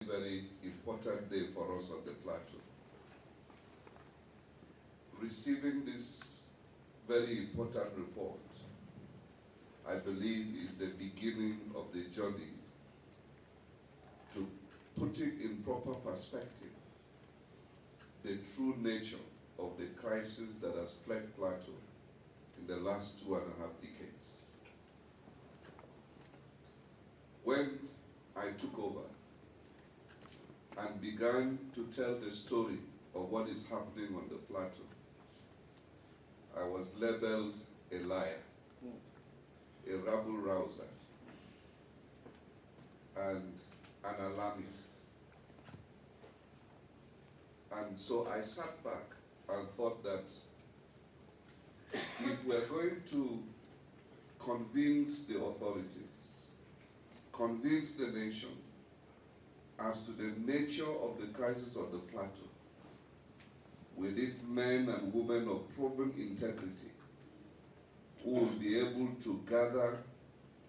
Very important day for us on the Plateau. Receiving this very important report, I believe, is the beginning of the journey to putting in proper perspective the true nature of the crisis that has plagued Plateau in the last 2.5 decades. When I took over and began to tell the story of what is happening on the Plateau, I was labeled a liar, a rabble-rouser, and an alarmist. And so I sat back and thought that if we're going to convince the authorities, convince the nation as to the nature of the crisis of the Plateau, we need men and women of proven integrity who will be able to gather,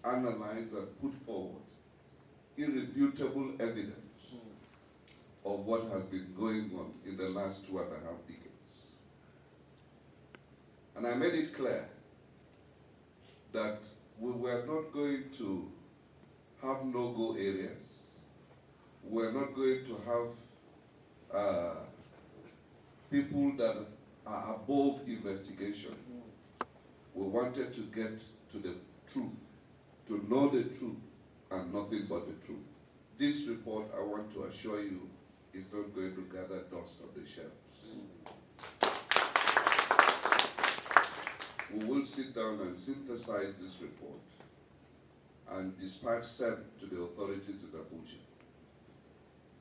analyze, and put forward irrefutable evidence of what has been going on in the last 2.5 decades. And I made it clear that we were not going to have no-go areas. We're not going to have people that are above investigation. We wanted to get to the truth, to know the truth, and nothing but the truth. This report, I want to assure you, is not going to gather dust on the shelves. We will sit down and synthesize this report and dispatch them to the authorities in Abuja.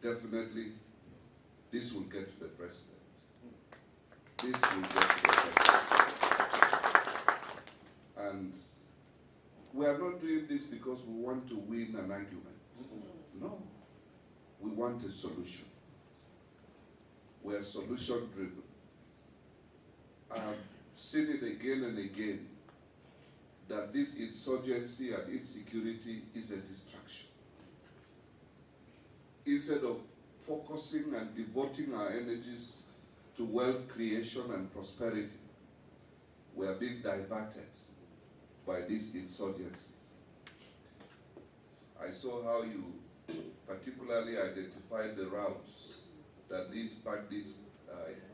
Definitely, this will get to the president. This will get to the president. And we are not doing this because we want to win an argument. No. We want a solution. We are solution-driven. I have seen it again and again that this insurgency and insecurity is a distraction. Instead of focusing and devoting our energies to wealth creation and prosperity, we are being diverted by this insurgency. I saw how you particularly identified the routes that these bandits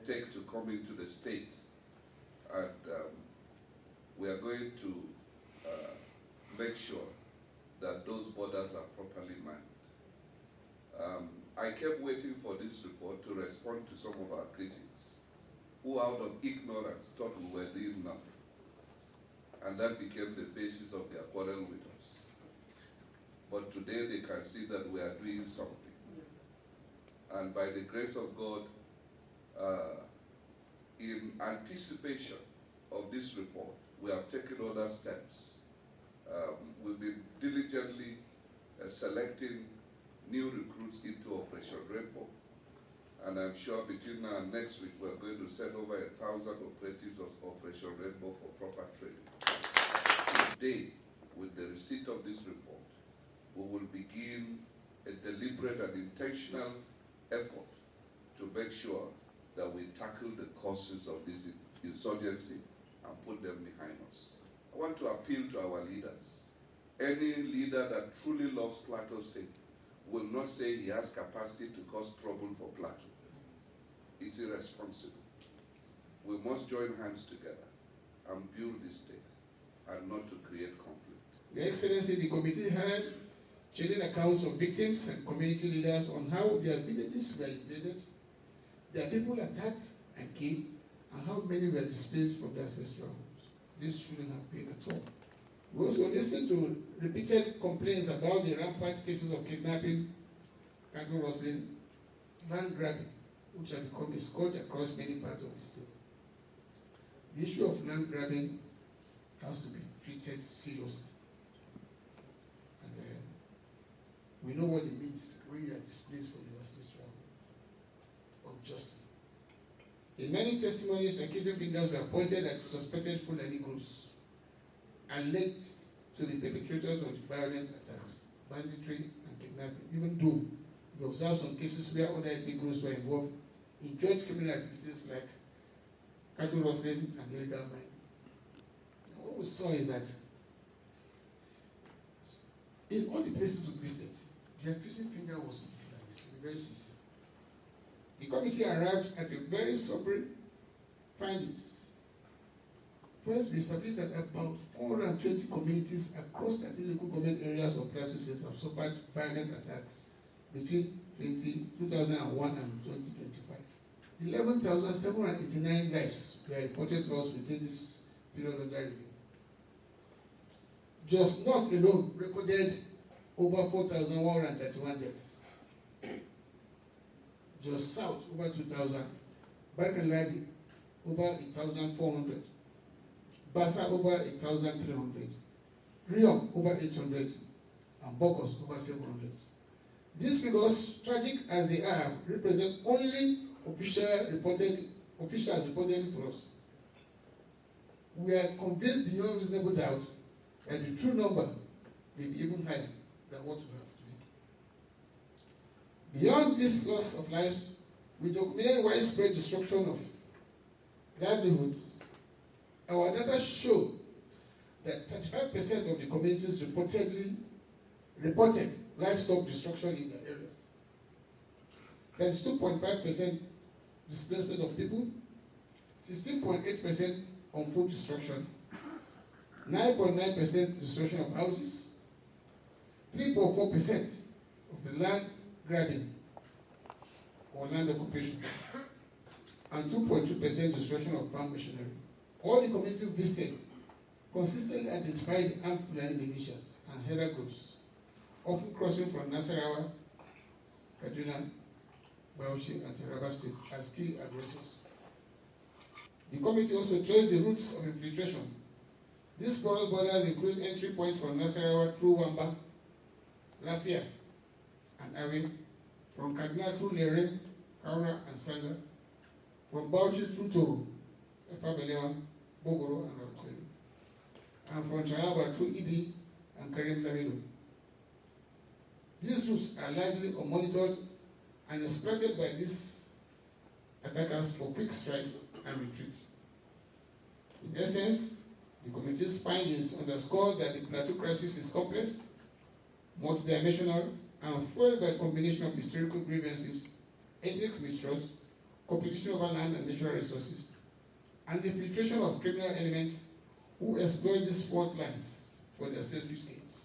take to come into the state. And we are going to make sure that those borders are properly manned. I kept waiting for this report to respond to some of our critics who out of ignorance thought we were doing nothing. And that became the basis of their quarrel with us. But today they can see that we are doing something. And by the grace of God, in anticipation of this report, we have taken other steps. We've been diligently selecting new recruits into Operation Rainbow. And I'm sure between now and next week, we're going to send over 1,000 operatives of Operation Rainbow for proper training. Today, with the receipt of this report, we will begin a deliberate and intentional effort to make sure that we tackle the causes of this insurgency and put them behind us. I want to appeal to our leaders. Any leader that truly loves Plateau State will not say he has capacity to cause trouble for Plateau. It's irresponsible. We must join hands together and build this state and not to create conflict. Your Excellency, the committee had chilling accounts of victims and community leaders on how their villages were invaded, their people attacked and killed, and how many were displaced from their ancestral homes. This shouldn't have been at all. We also listened to repeated complaints about the rampant cases of kidnapping, cattle rustling, land grabbing, which have become a scourge across many parts of the state. The issue of land grabbing has to be treated seriously. And we know what it means when you are displaced from your ancestral home unjustly. In many testimonies, accusing fingers were pointed at suspected Fulani groups alleged to be perpetrators of violent attacks, banditry, and kidnapping, even though We observed some cases where other ethnic groups were involved in joint criminal activities like cattle rustling and illegal mining. And what we saw is that in all the places we visited, the accusing finger was on the flag, to be very sincere. The committee arrived at a very sobering findings. First, we established that about 420 communities across statistical government areas of Plateau State have suffered violent attacks between 2001 and 2025. 11,789 lives were reported lost within this period under review. Just North alone recorded over 4,131 deaths. Just South, over 2,000. Barkaladi, over 1,400. Bassa, over 1,300. Riom, over 800. And Bokos, over 700. These figures, tragic as they are, represent only officials reported to us. We are convinced beyond reasonable doubt that the true number may be even higher than what we have today. Beyond this loss of lives, we documented widespread destruction of livelihoods. Our data show that 35% of the communities reported livestock destruction in their areas. That is 2.5% displacement of people, 16.8% on food destruction, 9.9% destruction of houses, 3.4% of the land grabbing or land occupation, and 2.2% destruction of farm machinery. All the communities visited consistently identified armed militias and header groups, often crossing from Nasarawa, Kaduna, Bauchi, and Taraba State as key aggressors. The committee also traced the routes of infiltration. These porous borders include entry points from Nasarawa through Wamba, Lafia, and Awe, from Kaduna through Lere, Kaura, and Sanga, from Bauchi through Toro, Efabelewa, Bogoro, and Rakwelu, and from Taraba through Ibi and Karim Lamino. These routes are largely unmonitored and exploited by these attackers for quick strikes and retreat. In essence, the committee's findings underscore that the Plateau crisis is complex, multidimensional, and fueled by a combination of historical grievances, ethnic mistrust, competition over land and natural resources, and the infiltration of criminal elements who exploit these fault lines for their selfish gains.